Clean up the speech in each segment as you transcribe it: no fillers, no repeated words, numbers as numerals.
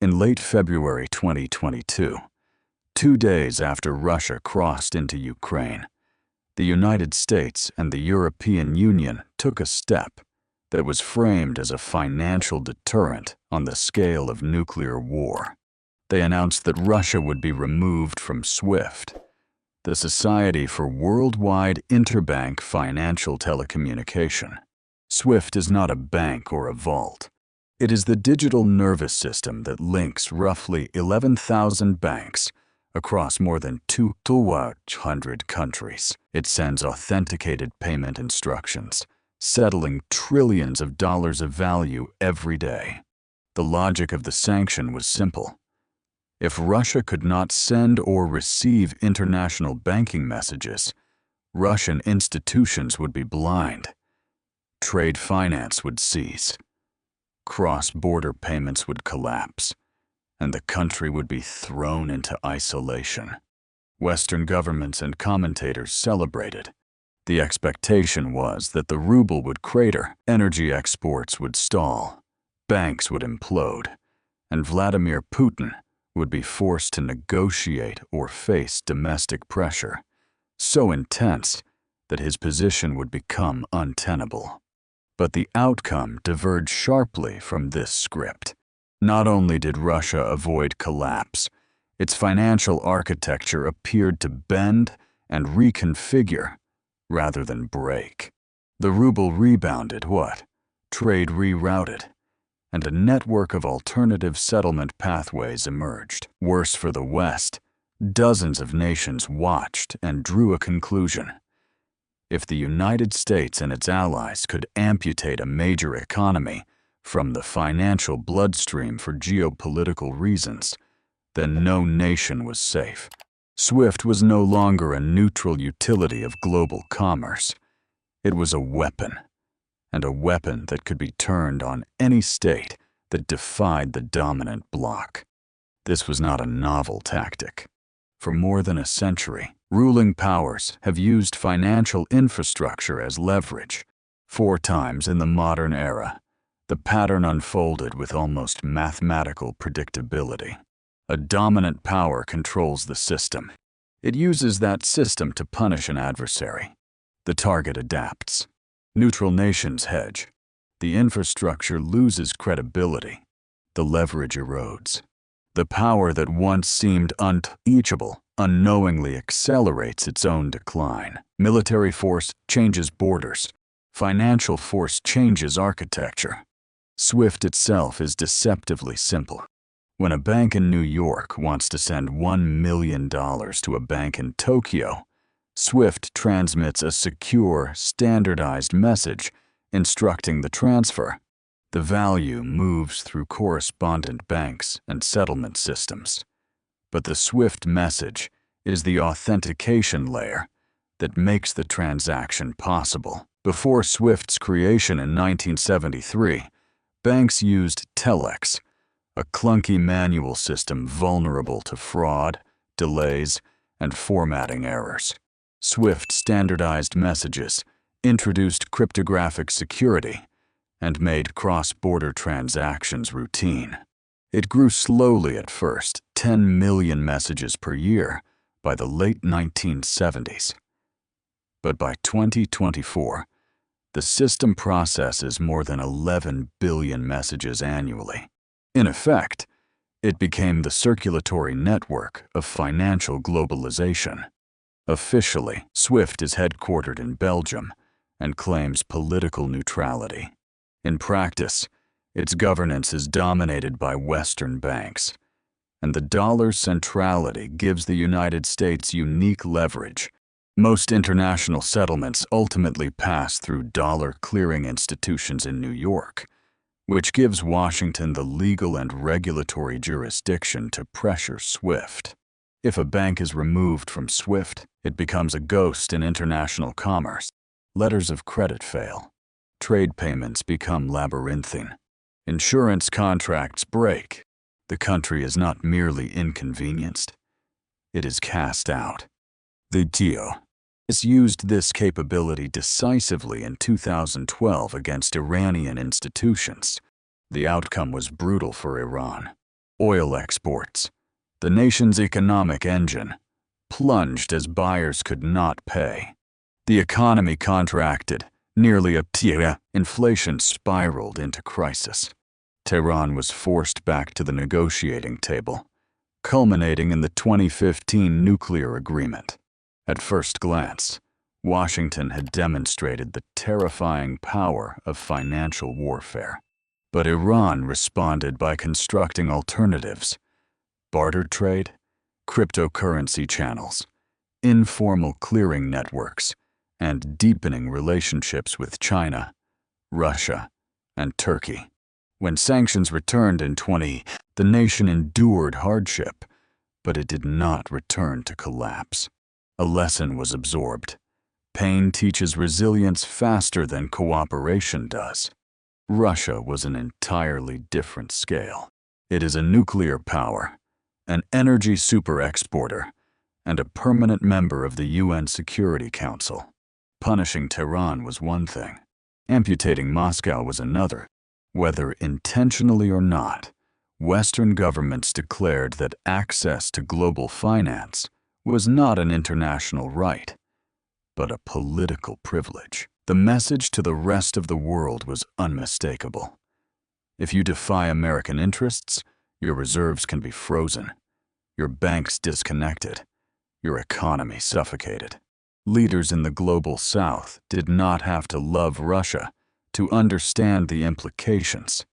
In late February 2022, 2 days after Russia crossed into Ukraine, the United States and the European Union took a step that was framed as a financial deterrent on the scale of nuclear war. They announced that Russia would be removed from SWIFT, the Society for Worldwide Interbank Financial Telecommunication. SWIFT is not a bank or a vault. It is the digital nervous system that links roughly 11,000 banks across more than 200 countries. It sends authenticated payment instructions, settling trillions of dollars of value every day. The logic of the sanction was simple. If Russia could not send or receive international banking messages, Russian institutions would be blind. Trade finance would cease. Cross-border payments would collapse, and the country would be thrown into isolation. Western governments and commentators celebrated. The expectation was that the ruble would crater, energy exports would stall, banks would implode, and Vladimir Putin would be forced to negotiate or face domestic pressure, so intense that his position would become untenable. But the outcome diverged sharply from this script. Not only did Russia avoid collapse, its financial architecture appeared to bend and reconfigure rather than break. The ruble rebounded trade rerouted, and a network of alternative settlement pathways emerged. Worse for the West, dozens of nations watched and drew a conclusion. If the United States and its allies could amputate a major economy from the financial bloodstream for geopolitical reasons, then no nation was safe. SWIFT was no longer a neutral utility of global commerce. It was a weapon, and a weapon that could be turned on any state that defied the dominant bloc. This was not a novel tactic. For more than a century, ruling powers have used financial infrastructure as leverage. 4 times in the modern era, the pattern unfolded with almost mathematical predictability. A dominant power controls the system. It uses that system to punish an adversary. The target adapts. Neutral nations hedge. The infrastructure loses credibility. The leverage erodes. The power that once seemed untouchable unknowingly accelerates its own decline. Military force changes borders. Financial force changes architecture. SWIFT itself is deceptively simple. When a bank in New York wants to send $1 million to a bank in Tokyo, SWIFT transmits a secure, standardized message instructing the transfer. The value moves through correspondent banks and settlement systems. But the SWIFT message is the authentication layer that makes the transaction possible. Before SWIFT's creation in 1973, banks used telex, a clunky manual system vulnerable to fraud, delays, and formatting errors. SWIFT standardized messages, introduced cryptographic security, and made cross-border transactions routine. It grew slowly at first, 10 million messages per year, by the late 1970s. But by 2024, the system processes more than 11 billion messages annually. In effect, it became the circulatory network of financial globalization. Officially, SWIFT is headquartered in Belgium and claims political neutrality. In practice, its governance is dominated by Western banks, and the dollar's centrality gives the United States unique leverage. Most international settlements ultimately pass through dollar clearing institutions in New York, which gives Washington the legal and regulatory jurisdiction to pressure SWIFT. If a bank is removed from SWIFT, it becomes a ghost in international commerce. Letters of credit fail. Trade payments become labyrinthine. Insurance contracts break. The country is not merely inconvenienced, it is cast out. The US used this capability decisively in 2012 against Iranian institutions. The outcome was brutal for Iran. Oil exports, the nation's economic engine, plunged as buyers could not pay. The economy contracted, nearly a tier. Inflation spiraled into crisis. Tehran was forced back to the negotiating table, culminating in the 2015 nuclear agreement. At first glance, Washington had demonstrated the terrifying power of financial warfare. But Iran responded by constructing alternatives: barter trade, cryptocurrency channels, informal clearing networks, and deepening relationships with China, Russia, and Turkey. When sanctions returned in 2020, the nation endured hardship, but it did not return to collapse. A lesson was absorbed. Pain teaches resilience faster than cooperation does. Russia was an entirely different scale. It is a nuclear power, an energy super exporter, and a permanent member of the UN Security Council. Punishing Tehran was one thing. Amputating Moscow was another. Whether intentionally or not, Western governments declared that access to global finance was not an international right, but a political privilege. The message to the rest of the world was unmistakable. If you defy American interests, your reserves can be frozen, your banks disconnected, your economy suffocated. Leaders in the global South did not have to love Russia to understand the implications.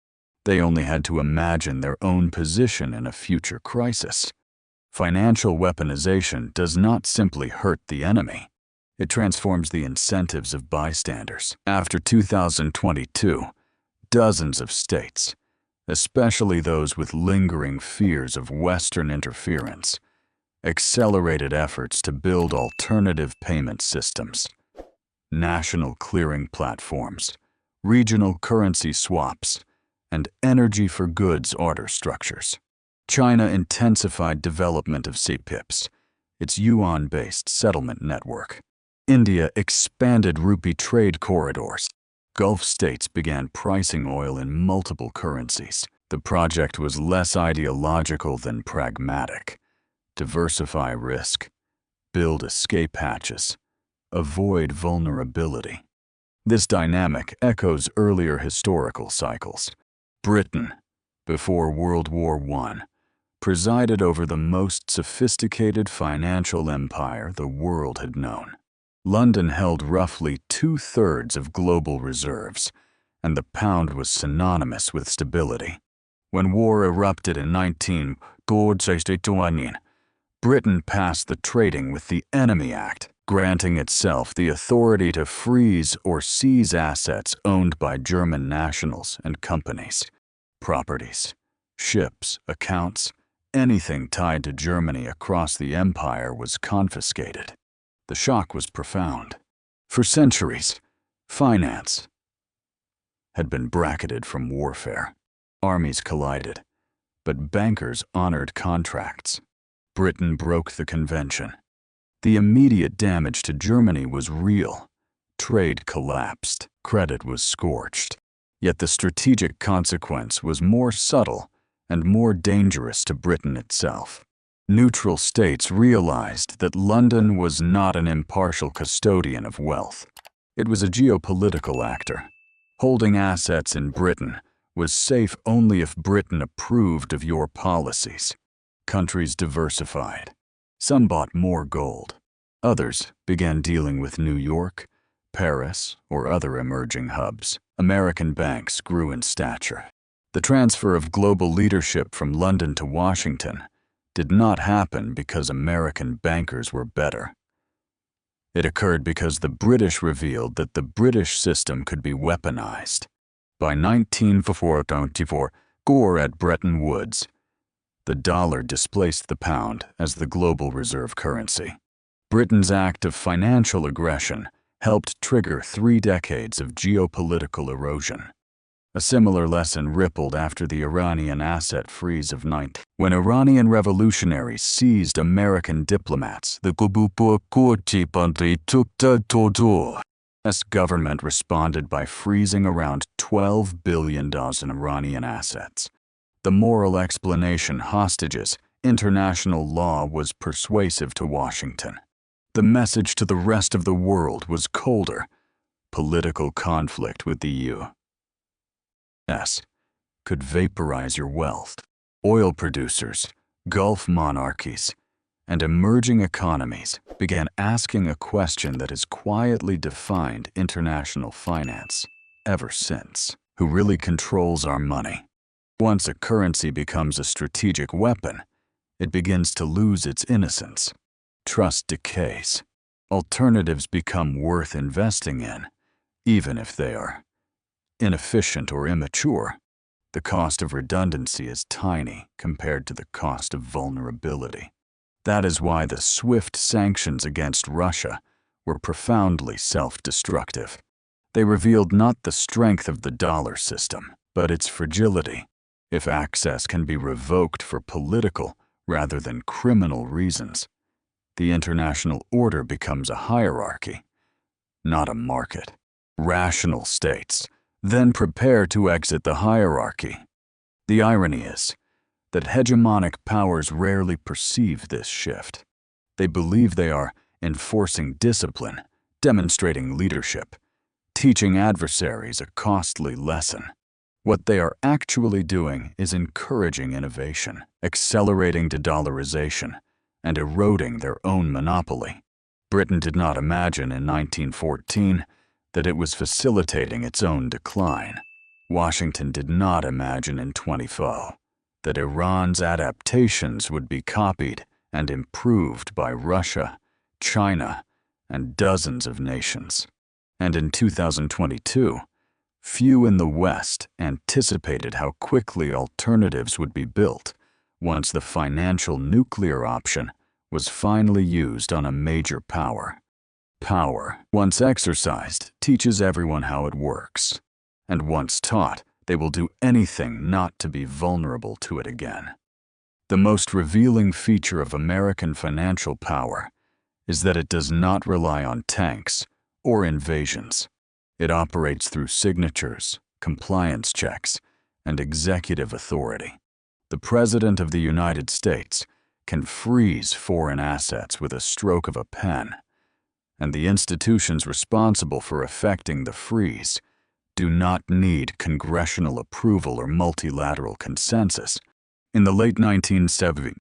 They only had to imagine their own position in a future crisis. Financial weaponization does not simply hurt the enemy. It transforms the incentives of bystanders. After 2022, dozens of states, especially those with lingering fears of Western interference, accelerated efforts to build alternative payment systems, national clearing platforms, regional currency swaps, and energy for goods order structures. China intensified development of CPIPs, its yuan-based settlement network. India expanded rupee trade corridors. Gulf states began pricing oil in multiple currencies. The project was less ideological than pragmatic. Diversify risk, build escape hatches, avoid vulnerability. This dynamic echoes earlier historical cycles. Britain, before World War I, presided over the most sophisticated financial empire the world had known. London held roughly 2/3 of global reserves, and the pound was synonymous with stability. When war erupted in 1942, Britain passed the Trading with the Enemy Act, granting itself the authority to freeze or seize assets owned by German nationals and companies. Properties, ships, accounts, anything tied to Germany across the empire was confiscated. The shock was profound. For centuries, finance had been bracketed from warfare. Armies collided, but bankers honored contracts. Britain broke the convention. The immediate damage to Germany was real. Trade collapsed, credit was scorched. Yet the strategic consequence was more subtle and more dangerous to Britain itself. Neutral states realized that London was not an impartial custodian of wealth. It was a geopolitical actor. Holding assets in Britain was safe only if Britain approved of your policies. Countries diversified. Some bought more gold. Others began dealing with New York, Paris, or other emerging hubs. American banks grew in stature. The transfer of global leadership from London to Washington did not happen because American bankers were better. It occurred because the British revealed that the British system could be weaponized. By 1944, Gore at Bretton Woods, the dollar displaced the pound as the global reserve currency. Britain's act of financial aggression helped trigger 3 decades of geopolitical erosion. A similar lesson rippled after the Iranian asset freeze of 19. When Iranian revolutionaries seized American diplomats, the U.S. government responded by freezing around $12 billion in Iranian assets. The moral explanation, hostages, international law, was persuasive to Washington. The message to the rest of the world was colder: political conflict with the U.S. could vaporize your wealth. Oil producers, Gulf monarchies, and emerging economies began asking a question that has quietly defined international finance ever since. Who really controls our money? Once a currency becomes a strategic weapon, it begins to lose its innocence. Trust decays. Alternatives become worth investing in, even if they are inefficient or immature. The cost of redundancy is tiny compared to the cost of vulnerability. That is why the swift sanctions against Russia were profoundly self-destructive. They revealed not the strength of the dollar system, but its fragility. If access can be revoked for political rather than criminal reasons, the international order becomes a hierarchy, not a market. Rational states then prepare to exit the hierarchy. The irony is that hegemonic powers rarely perceive this shift. They believe they are enforcing discipline, demonstrating leadership, teaching adversaries a costly lesson. What they are actually doing is encouraging innovation, accelerating de-dollarization, and eroding their own monopoly. Britain did not imagine in 1914 that it was facilitating its own decline. Washington did not imagine in 2012 that Iran's adaptations would be copied and improved by Russia, China, and dozens of nations. And in 2022, few in the West anticipated how quickly alternatives would be built once the financial nuclear option was finally used on a major power. Power, once exercised, teaches everyone how it works, and once taught, they will do anything not to be vulnerable to it again. The most revealing feature of American financial power is that it does not rely on tanks or invasions. It operates through signatures, compliance checks, and executive authority. The President of the United States can freeze foreign assets with a stroke of a pen, and the institutions responsible for effecting the freeze do not need congressional approval or multilateral consensus. In the late 1970s,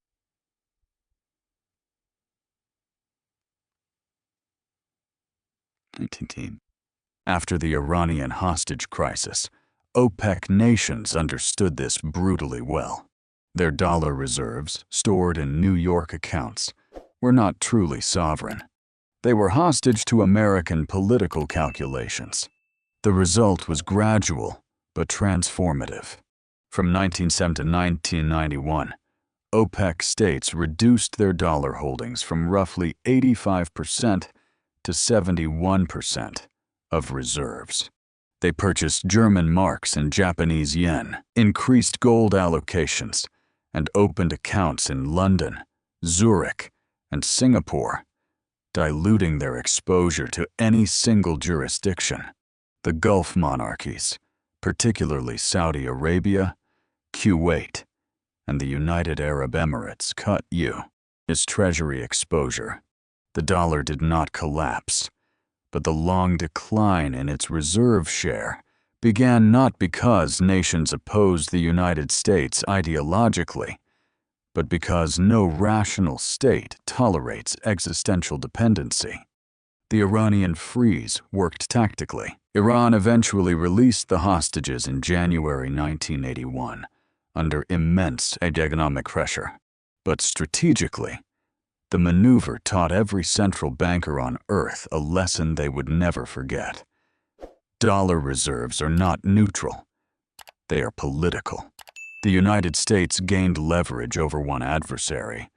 after the Iranian hostage crisis, OPEC nations understood this brutally well. Their dollar reserves, stored in New York accounts, were not truly sovereign. They were hostage to American political calculations. The result was gradual but transformative. From 1970 to 1991, OPEC states reduced their dollar holdings from roughly 85% to 71% of reserves. They purchased German marks and Japanese yen, increased gold allocations, and opened accounts in London, Zurich, and Singapore, diluting their exposure to any single jurisdiction. The Gulf monarchies, particularly Saudi Arabia, Kuwait, and the United Arab Emirates, cut U.S. Treasury exposure. The dollar did not collapse, but the long decline in its reserve share began not because nations opposed the United States ideologically, but because no rational state tolerates existential dependency. The Iranian freeze worked tactically. Iran eventually released the hostages in January 1981 under immense economic pressure. But strategically, the maneuver taught every central banker on Earth a lesson they would never forget. Dollar reserves are not neutral. They are political. The United States gained leverage over one adversary,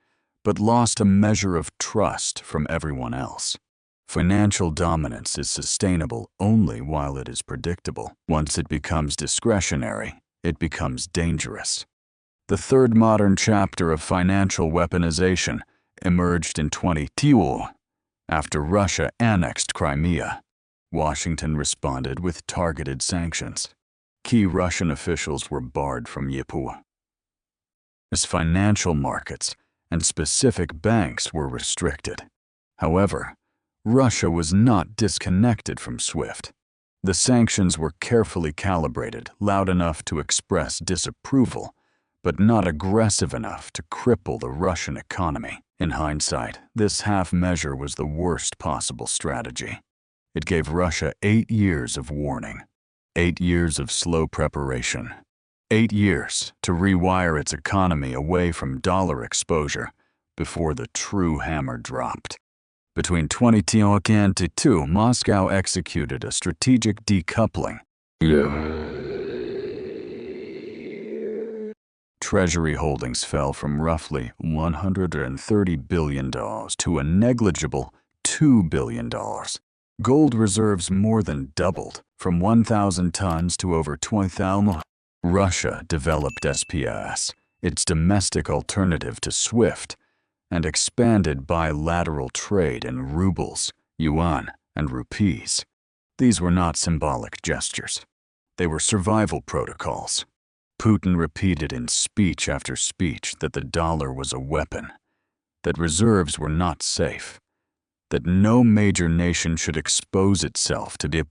but lost a measure of trust from everyone else. Financial dominance is sustainable only while it is predictable. Once it becomes discretionary, it becomes dangerous. The third modern chapter of financial weaponization emerged in 2022 after Russia annexed Crimea. Washington responded with targeted sanctions. Key Russian officials were barred from Yipu. as financial markets and specific banks were restricted. However, Russia was not disconnected from SWIFT. The sanctions were carefully calibrated, loud enough to express disapproval, but not aggressive enough to cripple the Russian economy. In hindsight, this half measure was the worst possible strategy. It gave Russia 8 years of warning, 8 years of slow preparation, 8 years to rewire its economy away from dollar exposure before the true hammer dropped. Between 2010 and 2022, Moscow executed a strategic decoupling. Treasury holdings fell from roughly $130 billion to a negligible $2 billion. Gold reserves more than doubled, from 1,000 tons to over 20,000. Russia developed SPS, its domestic alternative to SWIFT, and expanded bilateral trade in rubles, yuan, and rupees. These were not symbolic gestures. They were survival protocols. Putin repeated in speech after speech that the dollar was a weapon, that reserves were not safe, that no major nation should expose itself to the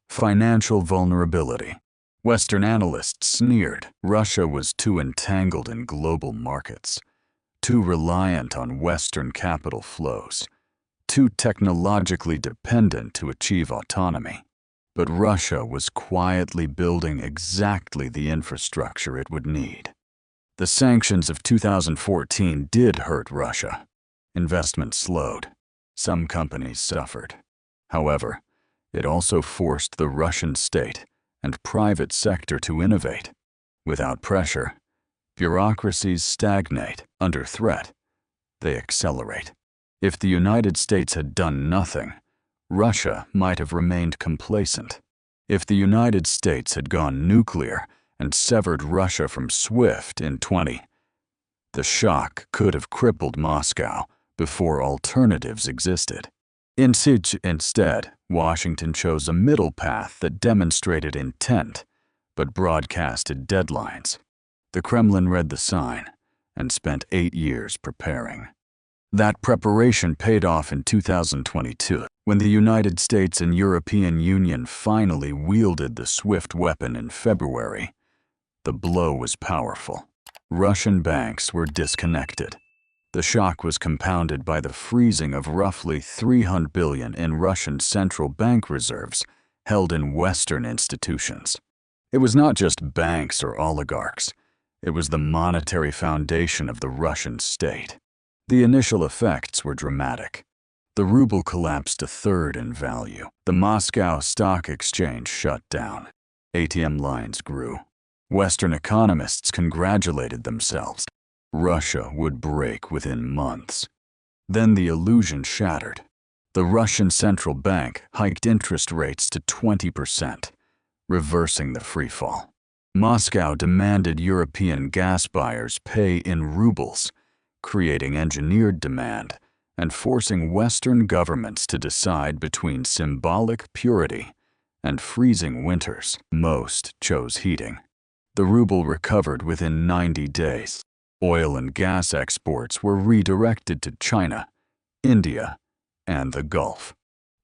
financial vulnerability. Western analysts sneered. Russia was too entangled in global markets, too reliant on Western capital flows, too technologically dependent to achieve autonomy. But Russia was quietly building exactly the infrastructure it would need. The sanctions of 2014 did hurt Russia. Investment slowed. Some companies suffered. However, it also forced the Russian state and private sector to innovate. Without pressure, bureaucracies stagnate. Under threat, they accelerate. If the United States had done nothing, Russia might have remained complacent. If the United States had gone nuclear and severed Russia from SWIFT in 2020, the shock could have crippled Moscow before alternatives existed. Instead, Washington chose a middle path that demonstrated intent, but broadcasted deadlines. The Kremlin read the sign and spent 8 years preparing. That preparation paid off in 2022, when the United States and European Union finally wielded the SWIFT weapon in February. The blow was powerful. Russian banks were disconnected. The shock was compounded by the freezing of roughly $300 billion in Russian central bank reserves held in Western institutions. It was not just banks or oligarchs. It was the monetary foundation of the Russian state. The initial effects were dramatic. The ruble collapsed a third in value. The Moscow Stock Exchange shut down. ATM lines grew. Western economists congratulated themselves. Russia would break within months. Then the illusion shattered. The Russian central bank hiked interest rates to 20%, reversing the freefall. Moscow demanded European gas buyers pay in rubles, creating engineered demand and forcing Western governments to decide between symbolic purity and freezing winters. Most chose heating. The ruble recovered within 90 days. Oil and gas exports were redirected to China, India, and the Gulf.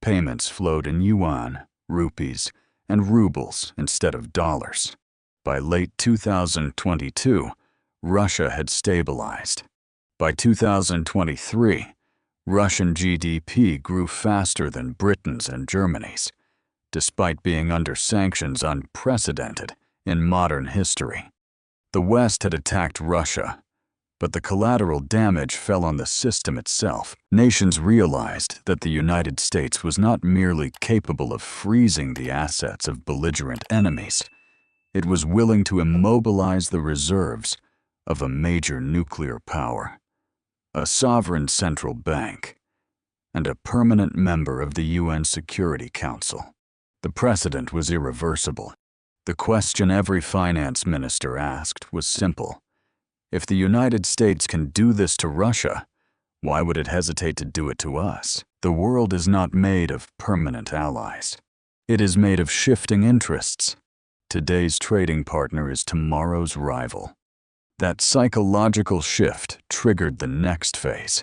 Payments flowed in yuan, rupees, and rubles instead of dollars. By late 2022, Russia had stabilized. By 2023, Russian GDP grew faster than Britain's and Germany's, despite being under sanctions unprecedented in modern history. The West had attacked Russia, but the collateral damage fell on the system itself. Nations realized that the United States was not merely capable of freezing the assets of belligerent enemies. It was willing to immobilize the reserves of a major nuclear power, a sovereign central bank, and a permanent member of the UN Security Council. The precedent was irreversible. The question every finance minister asked was simple. If the United States can do this to Russia, why would it hesitate to do it to us? The world is not made of permanent allies. It is made of shifting interests, Today's trading partner is tomorrow's rival. That psychological shift triggered the next phase.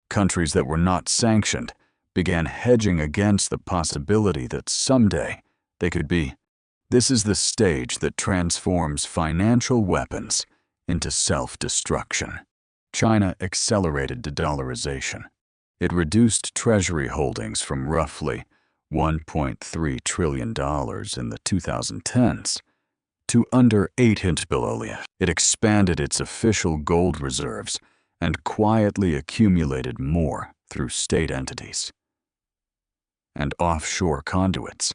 Countries that were not sanctioned began hedging against the possibility that someday they could be. This is the stage that transforms financial weapons into self-destruction. China accelerated de-dollarization. It reduced treasury holdings from roughly $1.3 trillion in the 2010s to under $8 billion. It expanded its official gold reserves and quietly accumulated more through state entities and offshore conduits,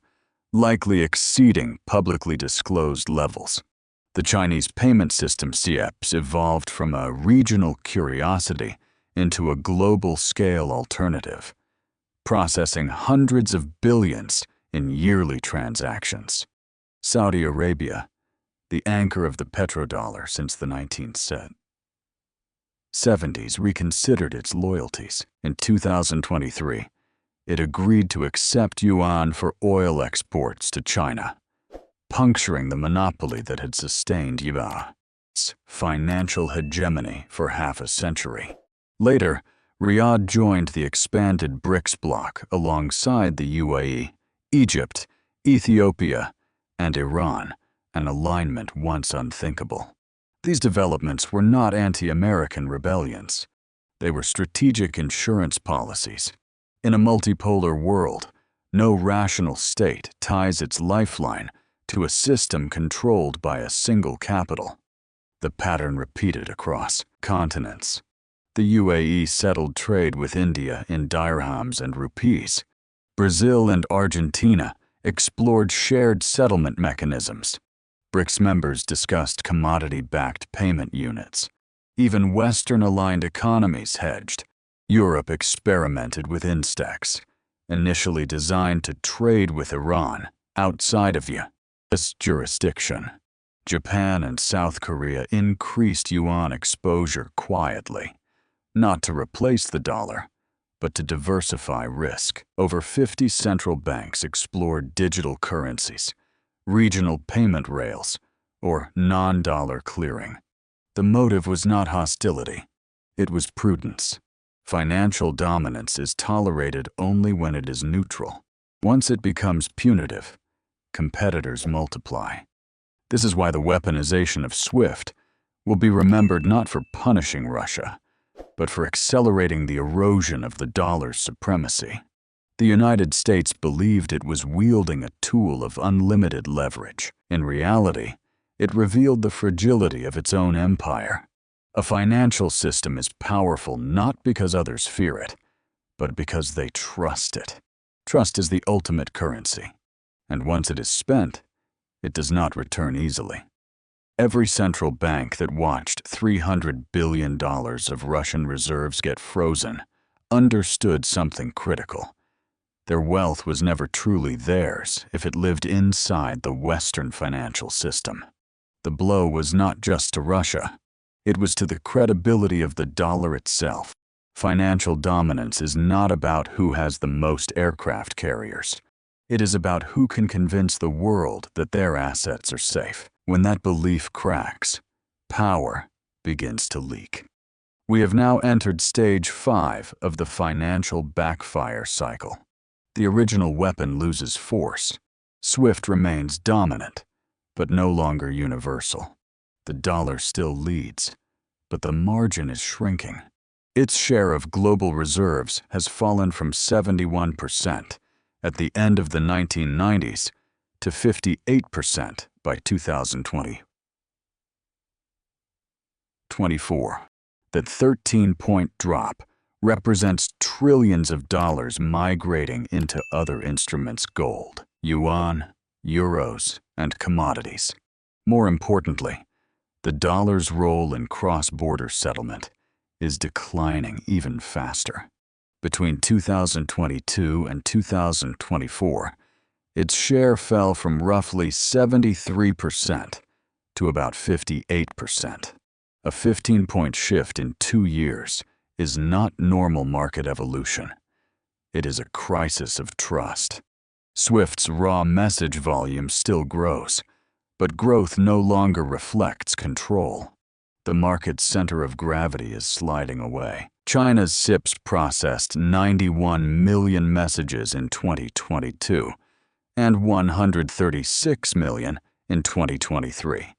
likely exceeding publicly disclosed levels. The Chinese payment system CEPs evolved from a regional curiosity into a global-scale alternative, processing hundreds of billions in yearly transactions. Saudi Arabia, the anchor of the petrodollar since the 1970s, reconsidered its loyalties. In 2023, it agreed to accept yuan for oil exports to China, puncturing the monopoly that had sustained yuan's financial hegemony for half a century. Later, Riyadh joined the expanded BRICS bloc alongside the UAE, Egypt, Ethiopia, and Iran, an alignment once unthinkable. These developments were not anti-American rebellions. They were strategic insurance policies. In a multipolar world, no rational state ties its lifeline to a system controlled by a single capital. The pattern repeated across continents. The UAE settled trade with India in dirhams and rupees. Brazil and Argentina explored shared settlement mechanisms. BRICS members discussed commodity-backed payment units. Even Western-aligned economies hedged. Europe experimented with Instex, initially designed to trade with Iran outside of U.S. jurisdiction. Japan and South Korea increased yuan exposure quietly, not to replace the dollar, but to diversify risk. Over 50 central banks explored digital currencies, regional payment rails, or non-dollar clearing. The motive was not hostility, it was prudence. Financial dominance is tolerated only when it is neutral. Once it becomes punitive, competitors multiply. This is why the weaponization of SWIFT will be remembered not for punishing Russia, but for accelerating the erosion of the dollar's supremacy. The United States believed it was wielding a tool of unlimited leverage. In reality, it revealed the fragility of its own empire. A financial system is powerful not because others fear it, but because they trust it. Trust is the ultimate currency, and once it is spent, it does not return easily. Every central bank that watched $300 billion of Russian reserves get frozen understood something critical. Their wealth was never truly theirs if it lived inside the Western financial system. The blow was not just to Russia. It was to the credibility of the dollar itself. Financial dominance is not about who has the most aircraft carriers. It is about who can convince the world that their assets are safe. When that belief cracks, power begins to leak. We have now entered stage 5 of the financial backfire cycle. The original weapon loses force. SWIFT remains dominant, but no longer universal. The dollar still leads, but the margin is shrinking. Its share of global reserves has fallen from 71% at the end of the 1990s to 58% by 2024. That 13-point drop represents trillions of dollars migrating into other instruments: gold, yuan, euros, and commodities. More importantly, the dollar's role in cross-border settlement is declining even faster. Between 2022 and 2024, its share fell from roughly 73% to about 58%. A 15-point shift in 2 years is not normal market evolution. It is a crisis of trust. SWIFT's raw message volume still grows, But growth no longer reflects control. The market's center of gravity is sliding away. China's SIPs processed 91 million messages in 2022 and 136 million in 2023,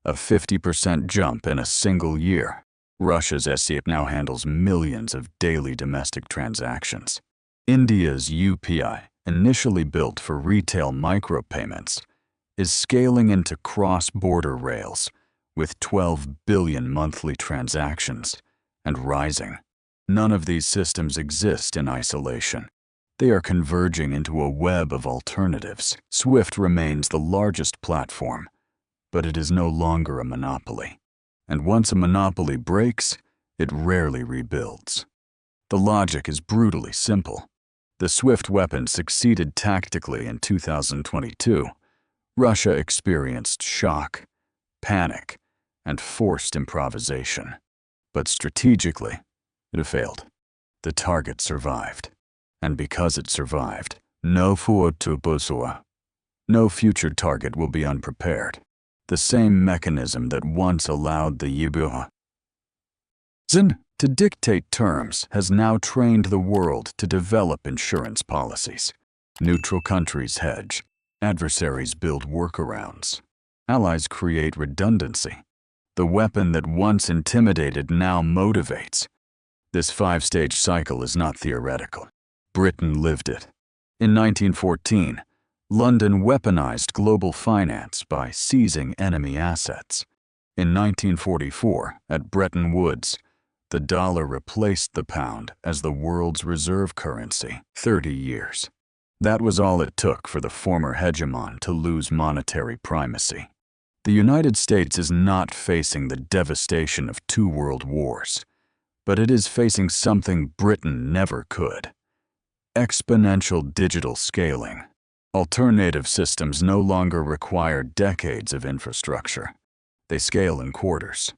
a 50% jump in a single year. Russia's SIP now handles millions of daily domestic transactions. India's UPI, initially built for retail micropayments, is scaling into cross-border rails with 12 billion monthly transactions and rising. None of these systems exist in isolation. They are converging into a web of alternatives. SWIFT remains the largest platform, but it is no longer a monopoly. And once a monopoly breaks, it rarely rebuilds. The logic is brutally simple. The SWIFT weapon succeeded tactically in 2022. Russia experienced shock, panic, and forced improvisation. But strategically, it failed. The target survived. And because it survived, no future target will be unprepared. The same mechanism that once allowed the weaponized to dictate terms has now trained the world to develop insurance policies. Neutral countries hedge, adversaries build workarounds, allies create redundancy. The weapon that once intimidated now motivates. This five-stage cycle is not theoretical. Britain lived it. In 1914, London weaponized global finance by seizing enemy assets. In 1944, at Bretton Woods, the dollar replaced the pound as the world's reserve currency. 30 years. That was all it took for the former hegemon to lose monetary primacy. The United States is not facing the devastation of 2 world wars, but it is facing something Britain never could. Exponential digital scaling. Alternative systems no longer require decades of infrastructure. They scale in quarters.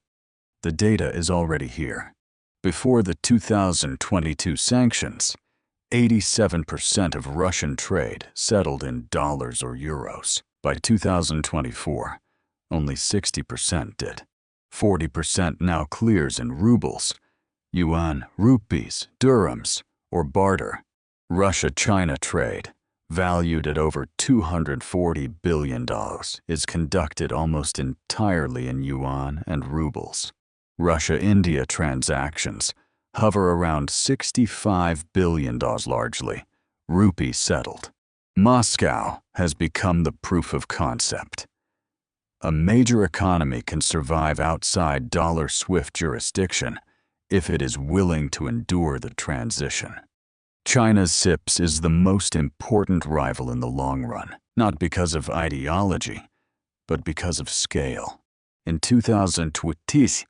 The data is already here. Before the 2022 sanctions, 87% of Russian trade settled in dollars or euros. By 2024, only 60% did. 40% now clears in rubles, yuan, rupees, dirhams, or barter. Russia-China trade, valued at over $240 billion, is conducted almost entirely in yuan and rubles. Russia-India transactions hover around $65 billion largely, rupee settled. Moscow has become the proof of concept. A major economy can survive outside dollar SWIFT jurisdiction if it is willing to endure the transition. China's SIPs is the most important rival in the long run, not because of ideology, but because of scale. In 2020,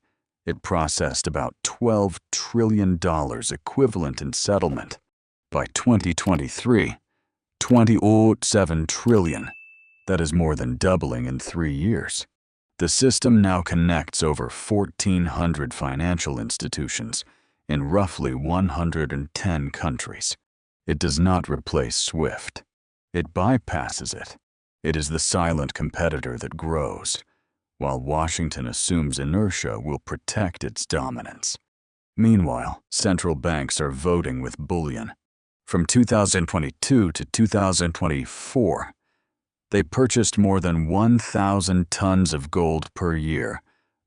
it processed about $12 trillion equivalent in settlement. By 2023, $27 trillion. That is more than doubling in 3 years. The system now connects over 1,400 financial institutions in roughly 110 countries. It does not replace SWIFT. It bypasses it. It is the silent competitor that grows, while Washington assumes inertia will protect its dominance. Meanwhile, central banks are voting with bullion. From 2022 to 2024, they purchased more than 1,000 tons of gold per year,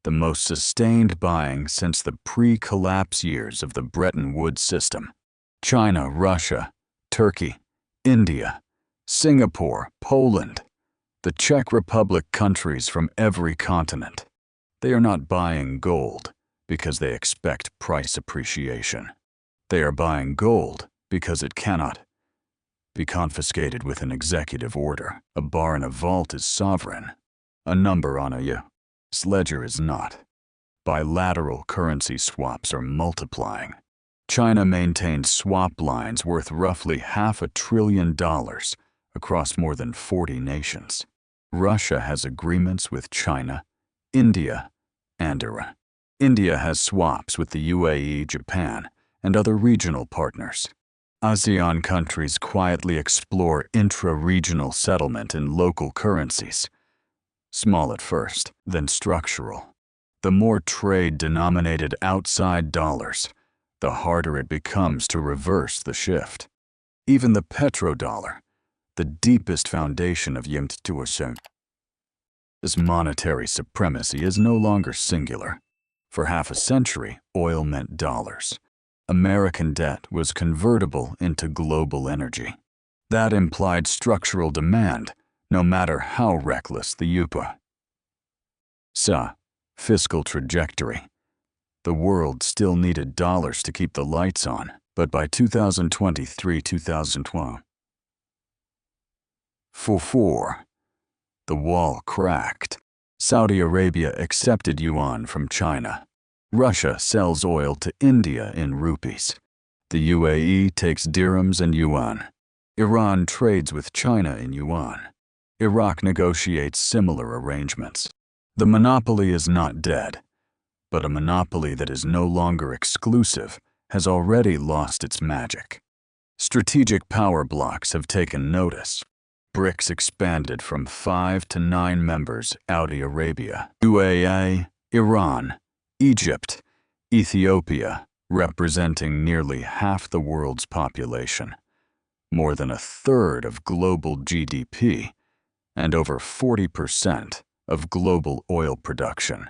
the most sustained buying since the pre-collapse years of the Bretton Woods system. China, Russia, Turkey, India, Singapore, Poland, the Czech Republic, countries from every continent. They are not buying gold because they expect price appreciation. They are buying gold because it cannot be confiscated with an executive order. A bar in a vault is sovereign. A number on a U.S. ledger is not. Bilateral currency swaps are multiplying. China maintains swap lines worth roughly $500 billion across more than 40 nations. Russia has agreements with China, India, and Iran. India has swaps with the UAE, Japan, and other regional partners. ASEAN countries quietly explore intra-regional settlement in local currencies. small at first, then structural. The more trade denominated outside dollars, the harder it becomes to reverse the shift. Even the petrodollar, the deepest foundation of yuan, this monetary supremacy is no longer singular. For half a century, oil meant dollars. American debt was convertible into global energy. That implied structural demand, no matter how reckless the yuan. Fiscal trajectory. The world still needed dollars to keep the lights on, but by 2023-2024, the wall cracked. Saudi Arabia accepted yuan from China. Russia sells oil to India in rupees. The UAE takes dirhams and yuan. Iran trades with China in yuan. Iraq negotiates similar arrangements. The monopoly is not dead, but a monopoly that is no longer exclusive has already lost its magic. Strategic power blocks have taken notice. BRICS expanded from 5 to 9 members: Saudi Arabia, UAE, Iran, Egypt, Ethiopia, representing nearly half the world's population, more than a third of global GDP, and over 40% of global oil production.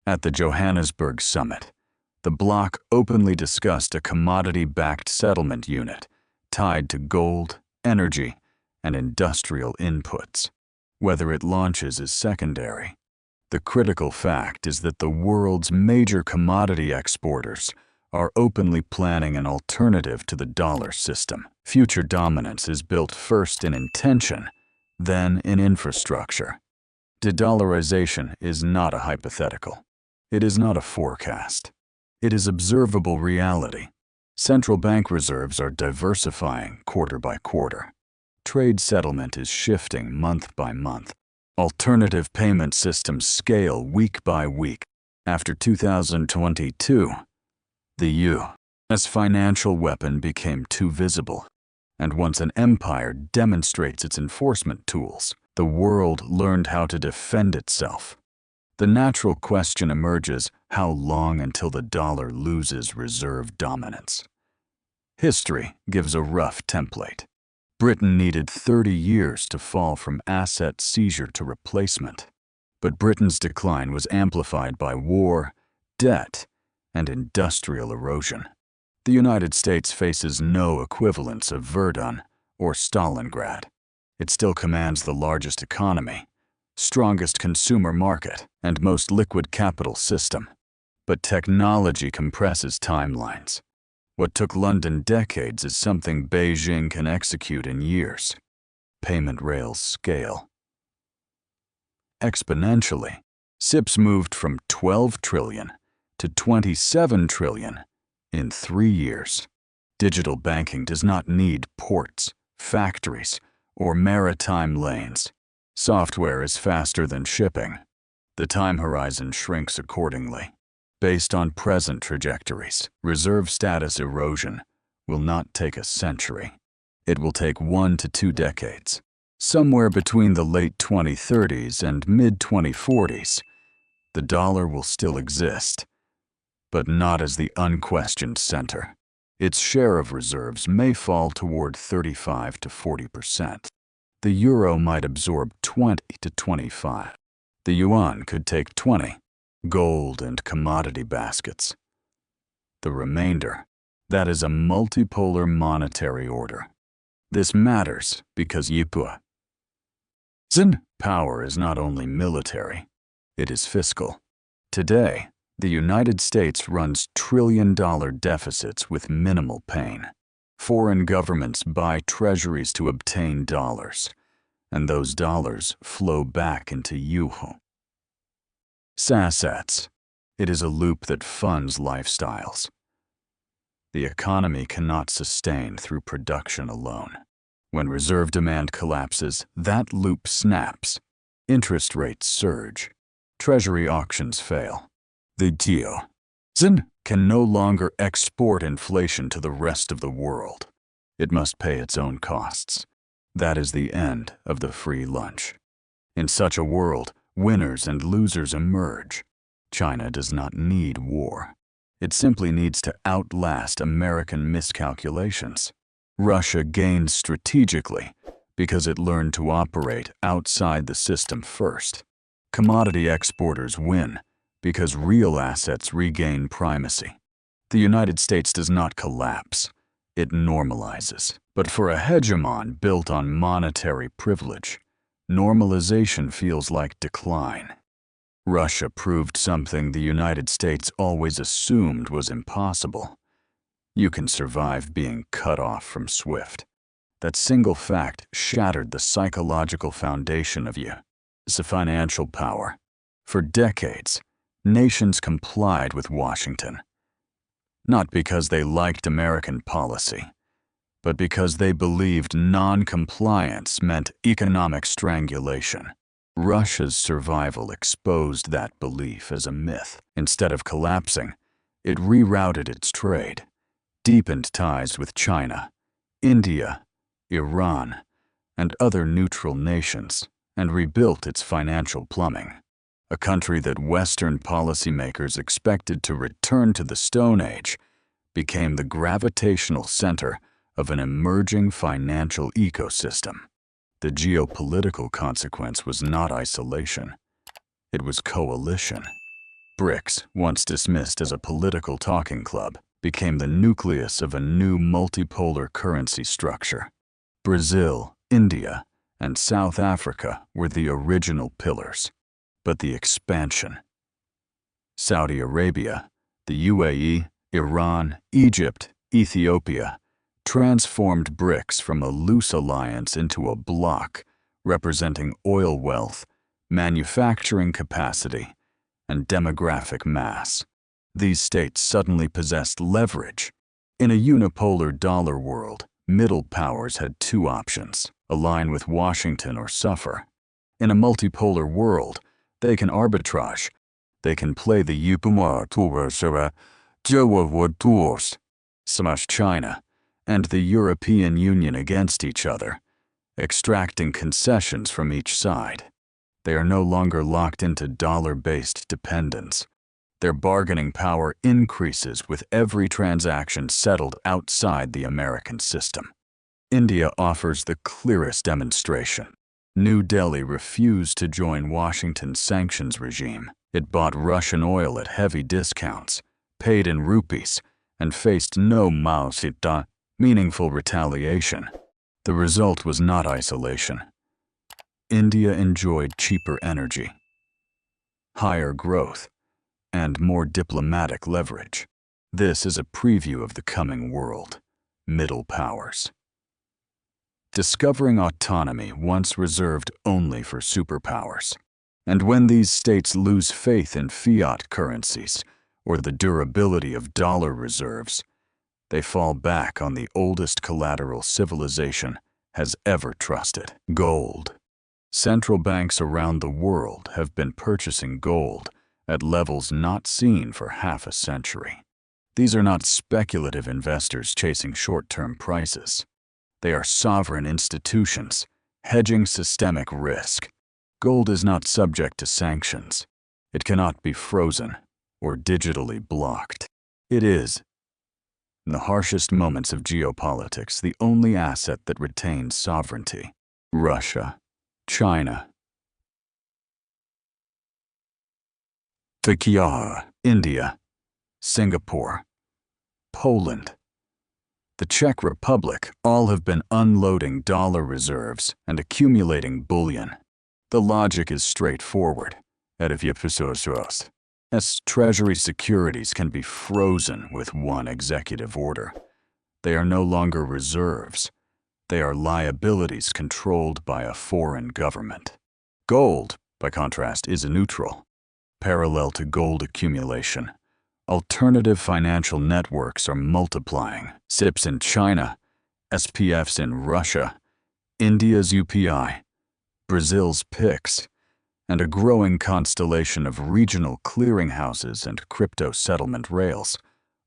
At the Johannesburg summit, the bloc openly discussed a commodity-backed settlement unit tied to gold, energy, and industrial inputs. Whether it launches is secondary. The critical fact is that the world's major commodity exporters are openly planning an alternative to the dollar system. Future dominance is built first in intention, then in infrastructure. De-dollarization is not a hypothetical. It is not a forecast. It is observable reality. Central bank reserves are diversifying quarter by quarter. Trade settlement is shifting month by month. Alternative payment systems scale week by week. After 2022, the U.S. financial weapon became too visible. And once an empire demonstrates its enforcement tools, the world learned how to defend itself. The natural question emerges: how long until the dollar loses reserve dominance? History gives a rough template. Britain needed 30 years to fall from asset seizure to replacement. But Britain's decline was amplified by war, debt, and industrial erosion. The United States faces no equivalents of Verdun or Stalingrad. It still commands the largest economy, strongest consumer market, and most liquid capital system. But technology compresses timelines. What took London decades is something Beijing can execute in years. Payment rails scale. Exponentially, SIPs moved from 12 trillion to 27 trillion in 3 years. Digital banking does not need ports, factories, or maritime lanes. Software is faster than shipping. The time horizon shrinks accordingly. Based on present trajectories, reserve status erosion will not take a century. It will take 1 to 2 decades. Somewhere between the late 2030s and mid-2040s, the dollar will still exist, but not as the unquestioned center. Its share of reserves may fall toward 35 to 40%. The euro might absorb 20 to 25. The yuan could take 20. Gold and commodity baskets. The remainder, that is a multipolar monetary order. This matters because yuan's power is not only military, it is fiscal. Today, the United States runs trillion-dollar deficits with minimal pain. Foreign governments buy treasuries to obtain dollars, and those dollars flow back into yuan. Assets. It is a loop that funds lifestyles. The economy cannot sustain through production alone. When reserve demand collapses, that loop snaps. Interest rates surge. Treasury auctions fail. The yuan can no longer export inflation to the rest of the world. It must pay its own costs. That is the end of the free lunch. In such a world, Winners and losers emerge. China does not need war. It simply needs to outlast American miscalculations. Russia gains strategically because it learned to operate outside the system first. Commodity exporters win because real assets regain primacy. The United States does not collapse. It normalizes. But for a hegemon built on monetary privilege, normalization feels like decline. Russia proved something the United States always assumed was impossible. You can survive being cut off from SWIFT. That single fact shattered the psychological foundation of you. It's a financial power. For decades, nations complied with Washington. Not because they liked American policy, but because they believed non-compliance meant economic strangulation. Russia's survival exposed that belief as a myth. Instead of collapsing, it rerouted its trade, deepened ties with China, India, Iran, and other neutral nations, and rebuilt its financial plumbing. A country that Western policymakers expected to return to the Stone Age became the gravitational center of an emerging financial ecosystem. The geopolitical consequence was not isolation. It was coalition. BRICS, once dismissed as a political talking club, became the nucleus of a new multipolar currency structure. Brazil, India, and South Africa were the original pillars. But the expansion. Saudi Arabia, the UAE, Iran, Egypt, Ethiopia, transformed BRICS from a loose alliance into a bloc representing oil wealth, manufacturing capacity, and demographic mass. These states suddenly possessed leverage. In a unipolar dollar world, middle powers had two options: align with Washington or suffer. In a multipolar world, they can arbitrage. They can play the weaponized, smash China and the European Union against each other, extracting concessions from each side. They are no longer locked into dollar-based dependence. Their bargaining power increases with every transaction settled outside the American system. India offers the clearest demonstration. New Delhi refused to join Washington's sanctions regime. It bought Russian oil at heavy discounts, paid in rupees, and faced no meaningful retaliation. The result was not isolation. India enjoyed cheaper energy, higher growth, and more diplomatic leverage. This is a preview of the coming world: middle powers. Discovering autonomy once reserved only for superpowers. And when these states lose faith in fiat currencies or the durability of dollar reserves, they fall back on the oldest collateral civilization has ever trusted: gold. Central banks around the world have been purchasing gold at levels not seen for half a century. These are not speculative investors chasing short-term prices. They are sovereign institutions, hedging systemic risk. Gold is not subject to sanctions. It cannot be frozen or digitally blocked. It is, in the harshest moments of geopolitics, the only asset that retains sovereignty. Russia, China, Turkey, India, Singapore, Poland, the Czech Republic, all have been unloading dollar reserves and accumulating bullion. The logic is straightforward. As Treasury securities can be frozen with one executive order. They are no longer reserves. They are liabilities controlled by a foreign government. Gold, by contrast, is neutral. Parallel to gold accumulation, alternative financial networks are multiplying. SIPs in China, SPFs in Russia, India's UPI, Brazil's PIX, and a growing constellation of regional clearinghouses and crypto settlement rails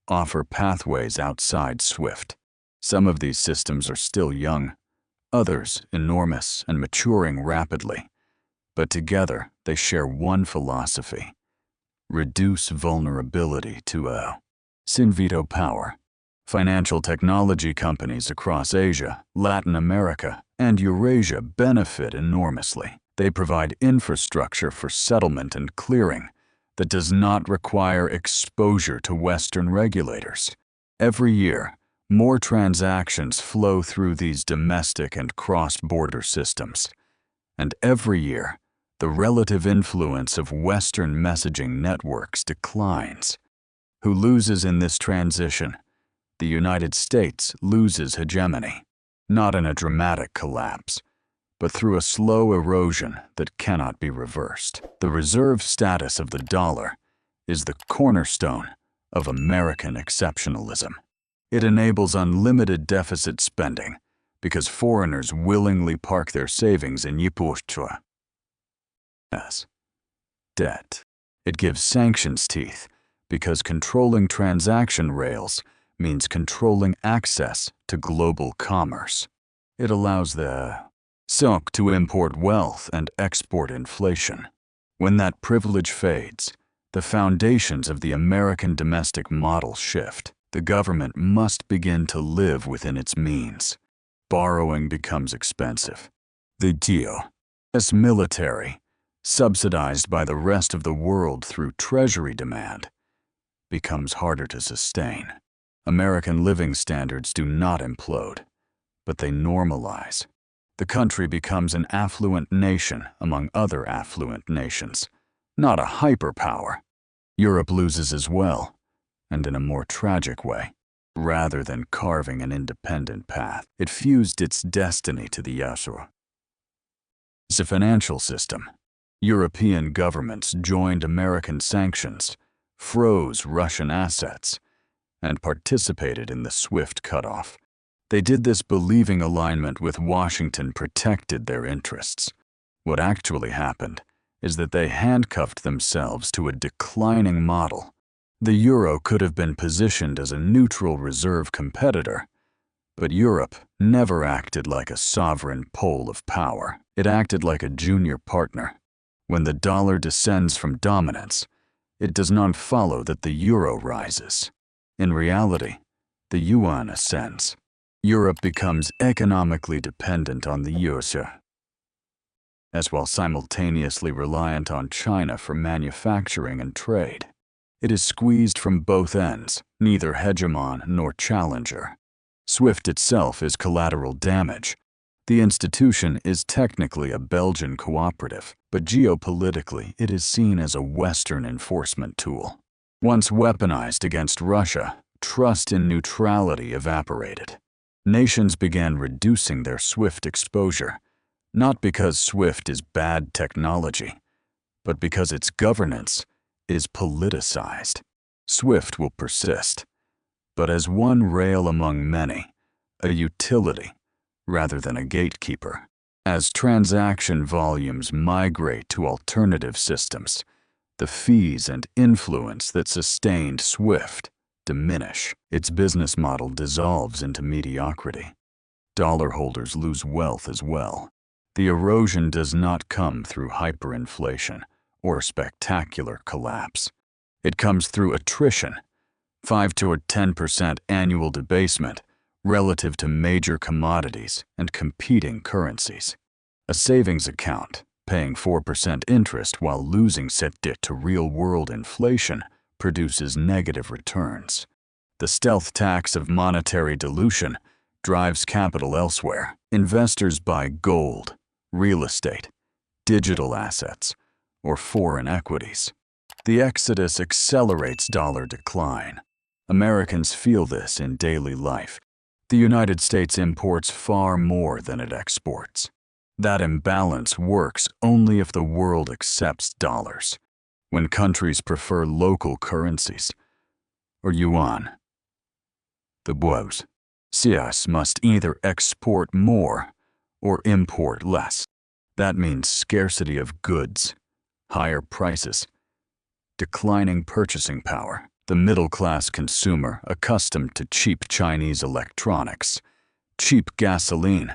offer pathways outside SWIFT. Some of these systems are still young, others enormous and maturing rapidly. But together, they share one philosophy: reduce vulnerability to a sin veto power. Financial technology companies across Asia, Latin America, and Eurasia benefit enormously. They provide infrastructure for settlement and clearing that does not require exposure to Western regulators. Every year, more transactions flow through these domestic and cross-border systems. And every year, the relative influence of Western messaging networks declines. Who loses in this transition? The United States loses hegemony, not in a dramatic collapse, but through a slow erosion that cannot be reversed. The reserve status of the dollar is the cornerstone of American exceptionalism. It enables unlimited deficit spending because foreigners willingly park their savings in weaponized debt. It gives sanctions teeth because controlling transaction rails means controlling access to global commerce. It allows the SOC to import wealth and export inflation. When that privilege fades, the foundations of the American domestic model shift. The government must begin to live within its means. Borrowing becomes expensive. The U.S. military, subsidized by the rest of the world through treasury demand, becomes harder to sustain. American living standards do not implode, but they normalize. The country becomes an affluent nation among other affluent nations, not a hyperpower. Europe loses as well, and in a more tragic way. Rather than carving an independent path, it fused its destiny to the U.S. financial system. European governments joined American sanctions, froze Russian assets, and participated in the SWIFT cutoff. They did this believing alignment with Washington protected their interests. What actually happened is that they handcuffed themselves to a declining model. The euro could have been positioned as a neutral reserve competitor, but Europe never acted like a sovereign pole of power. It acted like a junior partner. When the dollar descends from dominance, it does not follow that the euro rises. In reality, the yuan ascends. Europe becomes economically dependent on the US, as well simultaneously reliant on China for manufacturing and trade. It is squeezed from both ends, neither hegemon nor challenger. SWIFT itself is collateral damage. The institution is technically a Belgian cooperative, but geopolitically it is seen as a Western enforcement tool. Once weaponized against Russia, trust in neutrality evaporated. Nations began reducing their SWIFT exposure, not because SWIFT is bad technology, but because its governance is politicized. SWIFT will persist, but as one rail among many, a utility rather than a gatekeeper. As transaction volumes migrate to alternative systems, the fees and influence that sustained SWIFT diminish. Its business model dissolves into mediocrity. Dollar holders lose wealth as well. The erosion does not come through hyperinflation or spectacular collapse. It comes through attrition, 5 to 10% annual debasement relative to major commodities and competing currencies. A savings account paying 4% interest while losing set to real-world inflation produces negative returns. The stealth tax of monetary dilution drives capital elsewhere. Investors buy gold, real estate, digital assets, or foreign equities. The exodus accelerates dollar decline. Americans feel this in daily life. The United States imports far more than it exports. That imbalance works only if the world accepts dollars. When countries prefer local currencies, or yuan, the US must either export more or import less. That means scarcity of goods, higher prices, declining purchasing power. The middle-class consumer, accustomed to cheap Chinese electronics, cheap gasoline,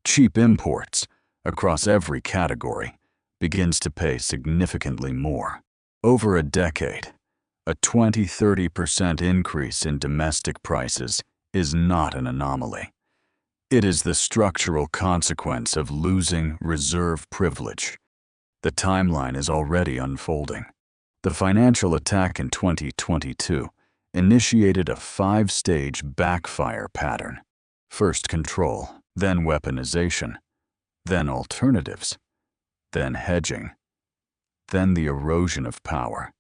cheap imports across every category, begins to pay significantly more. Over a decade, a 20–30% increase in domestic prices is not an anomaly. It is the structural consequence of losing reserve privilege. The timeline is already unfolding. The financial attack in 2022 initiated a 5-stage backfire pattern. First control, then weaponization, then alternatives, then hedging, then the erosion of power.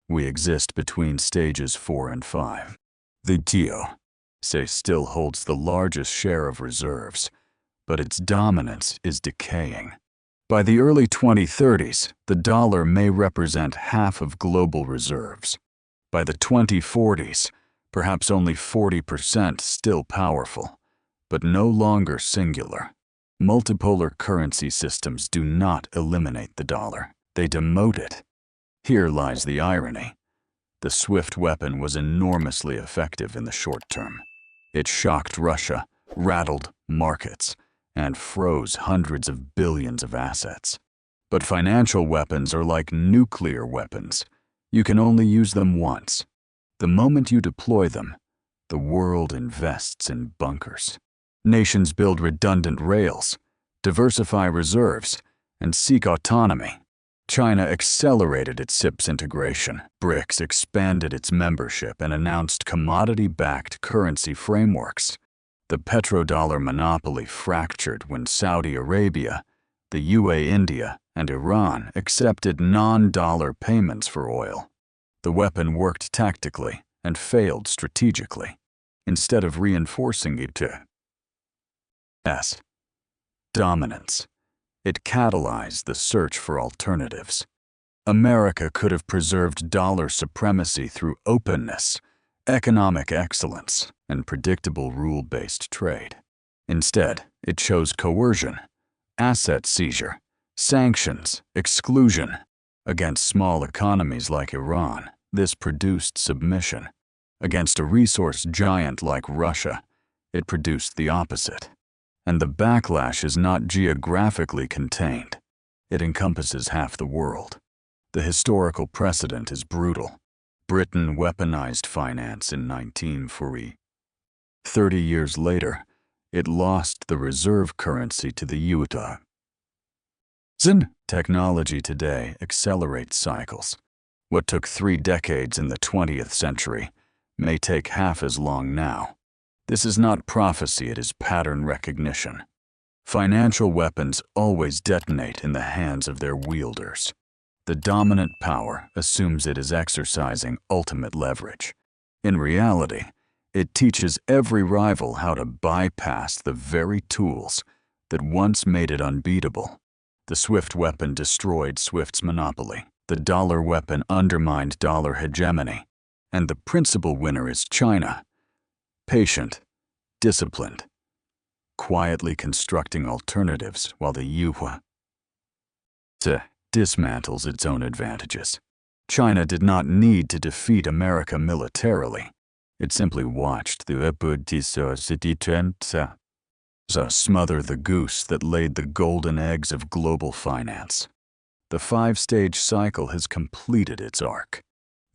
We exist between stages 4 and 5. The DO still holds the largest share of reserves, but its dominance is decaying. By the early 2030s, the dollar may represent half of global reserves. By the 2040s, perhaps only 40% still powerful, but no longer singular. Multipolar currency systems do not eliminate the dollar, they demote it. Here lies the irony. The SWIFT weapon was enormously effective in the short term. It shocked Russia, rattled markets, and froze hundreds of billions of assets. But financial weapons are like nuclear weapons. You can only use them once. The moment you deploy them, the world invests in bunkers. Nations build redundant rails, diversify reserves, and seek autonomy. China accelerated its CIPS integration. BRICS expanded its membership and announced commodity-backed currency frameworks. The petrodollar monopoly fractured when Saudi Arabia, the UAE, India, and Iran accepted non-dollar payments for oil. The weapon worked tactically and failed strategically. Instead of reinforcing its dominance, it catalyzed the search for alternatives. America could have preserved dollar supremacy through openness, economic excellence, and predictable rule-based trade. Instead, it chose coercion, asset seizure, sanctions, exclusion. Against small economies like Iran, this produced submission. Against a resource giant like Russia, it produced the opposite. And the backlash is not geographically contained. It encompasses half the world. The historical precedent is brutal. Britain weaponized finance in 1940. 30 years later, it lost the reserve currency to the US. Technology today accelerates cycles. What took 3 decades in the 20th century may take half as long now. This is not prophecy, it is pattern recognition. Financial weapons always detonate in the hands of their wielders. The dominant power assumes it is exercising ultimate leverage. In reality, it teaches every rival how to bypass the very tools that once made it unbeatable. The SWIFT weapon destroyed SWIFT's monopoly. The dollar weapon undermined dollar hegemony. And the principal winner is China. Patient, disciplined, quietly constructing alternatives while the US dismantles its own advantages. China did not need to defeat America militarily. It simply watched the weaponization smother the goose that laid the golden eggs of global finance. The 5-stage cycle has completed its arc.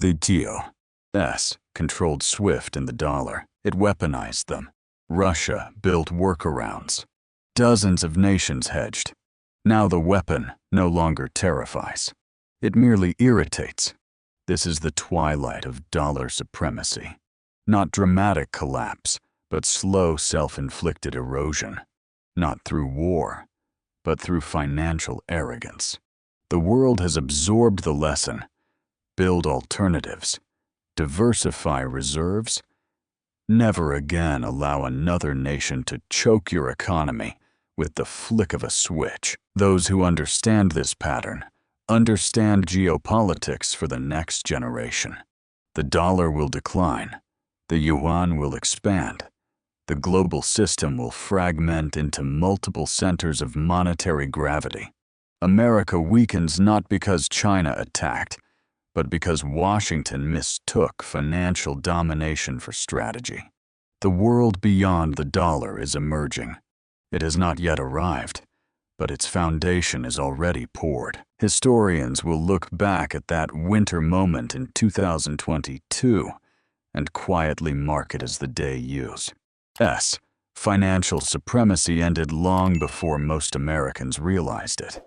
The US controlled SWIFT and the dollar. It weaponized them. Russia built workarounds. Dozens of nations hedged. Now the weapon no longer terrifies. It merely irritates. This is the twilight of dollar supremacy. Not dramatic collapse, but slow self-inflicted erosion. Not through war, but through financial arrogance. The world has absorbed the lesson. Build alternatives. Diversify reserves. Never again allow another nation to choke your economy with the flick of a switch. Those who understand this pattern understand geopolitics for the next generation. The dollar will decline. The yuan will expand. The global system will fragment into multiple centers of monetary gravity. America weakens not because China attacked, but because Washington mistook financial domination for strategy. The world beyond the dollar is emerging. It has not yet arrived, but its foundation is already poured. Historians will look back at that winter moment in 2022 and quietly mark it as the day U.S. financial supremacy ended long before most Americans realized it.